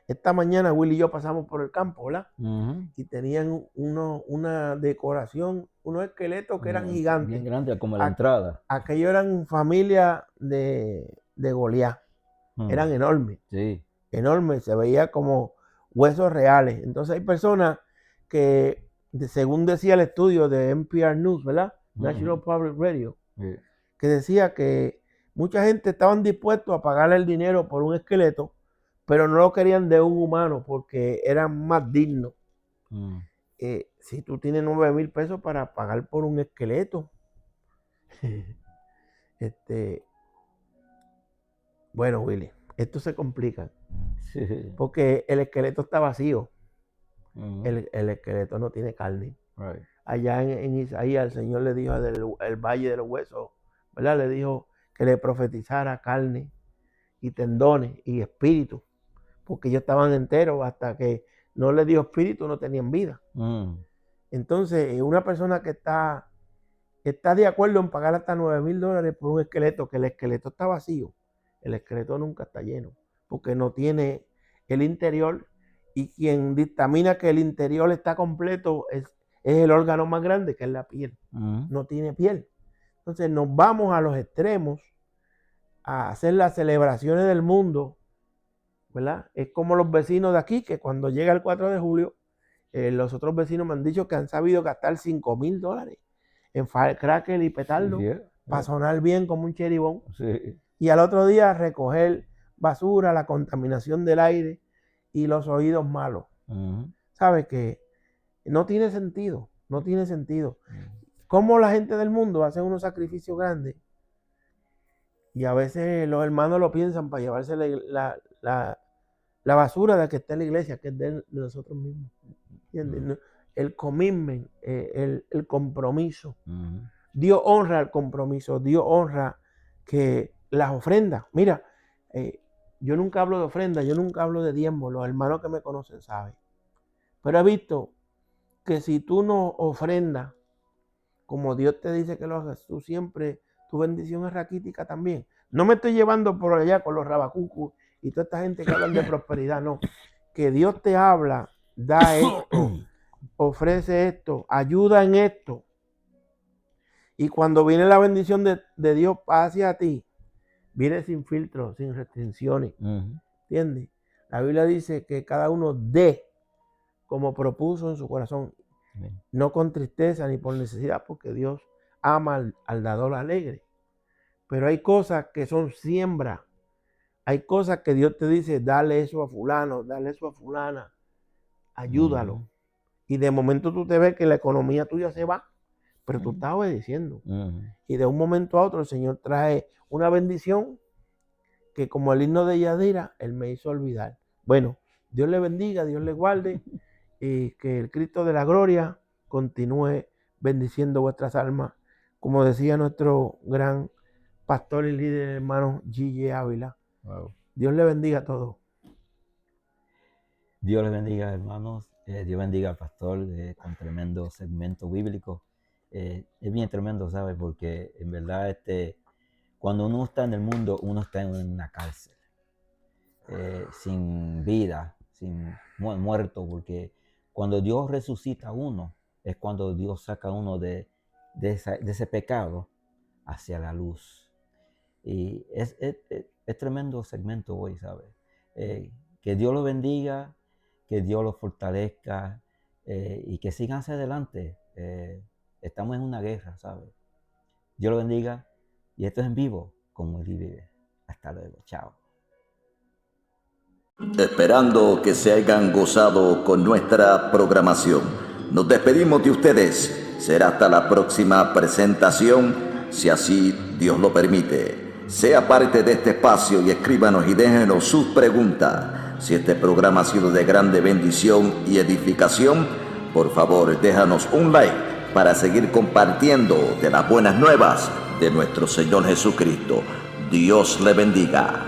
Esta mañana Willy y yo pasamos por el campo, ¿verdad? Y tenían una decoración, unos esqueletos que eran gigantes. Bien grandes, como la entrada. Aquellos eran familia de Goliat. Eran enormes. Sí. Enormes, se veía como huesos reales. Entonces hay personas que, según decía el estudio de NPR News, ¿verdad? National Public Radio, que decía que mucha gente estaban dispuestos a pagarle el dinero por un esqueleto, pero no lo querían de un humano porque eran más dignos. Si tú tienes $9,000 para pagar por un esqueleto, bueno, Willy, esto se complica. Sí. Porque el esqueleto está vacío. El esqueleto no tiene carne. Right. Allá en Isaías el Señor le dijo el valle de los huesos, ¿verdad? Le dijo que le profetizara carne y tendones y espíritu, porque ellos estaban enteros. Hasta que no le dio espíritu no tenían vida. Entonces una persona que está de acuerdo en pagar hasta $9,000 por un esqueleto, que el esqueleto está vacío, el esqueleto nunca está lleno, porque no tiene el interior, y quien dictamina que el interior está completo es el órgano más grande, que es la piel. No tiene piel. Entonces nos vamos a los extremos a hacer las celebraciones del mundo, ¿verdad? Es como los vecinos de aquí, que cuando llega el 4 de julio, los otros vecinos me han dicho que han sabido gastar $5,000 en firecracker y petardo, para sonar bien como un cheribón. Sí. Y al otro día recoger basura, la contaminación del aire y los oídos malos. ¿Sabes? Que no tiene sentido, no tiene sentido. ¿Cómo la gente del mundo hace unos sacrificios grandes Y a veces los hermanos lo piensan para llevarse la basura de que está en la iglesia, que es de nosotros mismos. ¿Entiendes? El commitment, el compromiso. Dios honra el compromiso, Dios honra que las ofrendas. Mira, yo nunca hablo de ofrendas, yo nunca hablo de diezmo, los hermanos que me conocen saben. Pero he visto que si tú no ofrendas, como Dios te dice que lo hagas, tú siempre, tu bendición es raquítica también. No me estoy llevando por allá con los rabacucos y toda esta gente que hablan de prosperidad, no. Que Dios te habla, da esto, ofrece esto, ayuda en esto. Y cuando viene la bendición de Dios hacia ti, viene sin filtro, sin restricciones. ¿Entiendes? La Biblia dice que cada uno dé como propuso en su corazón. No con tristeza ni por necesidad, porque Dios ama al dador alegre. Pero hay cosas que son siembra. Hay cosas que Dios te dice, dale eso a fulano, dale eso a fulana. Ayúdalo. Y de momento tú te ves que la economía tuya se va, pero tú estás obedeciendo. Y de un momento a otro el Señor trae una bendición que, como el himno de Yadira, Él me hizo olvidar. Bueno, Dios le bendiga, Dios le guarde, y que el Cristo de la gloria continúe bendiciendo vuestras almas. Como decía nuestro gran pastor y líder, hermano Gille Ávila. Wow. Dios le bendiga a todos. Dios les bendiga, hermanos. Dios bendiga al pastor con tremendo segmento bíblico. Es bien tremendo, ¿sabes? Porque en verdad cuando uno está en el mundo, uno está en una cárcel. Sin vida, sin muerto, porque cuando Dios resucita a uno, es cuando Dios saca a uno de ese pecado hacia la luz. Y es tremendo segmento hoy, ¿sabes? Que Dios lo bendiga, que Dios lo fortalezca y que sigan hacia adelante. Estamos en una guerra, ¿sabes? Dios lo bendiga. Y esto es en vivo con Willy Vive. Hasta luego. Chao. Esperando que se hayan gozado con nuestra programación. Nos despedimos de ustedes. Será hasta la próxima presentación, si así Dios lo permite. Sea parte de este espacio y escríbanos y déjenos sus preguntas. Si este programa ha sido de grande bendición y edificación, por favor déjanos un like para seguir compartiendo de las buenas nuevas de nuestro Señor Jesucristo. Dios le bendiga.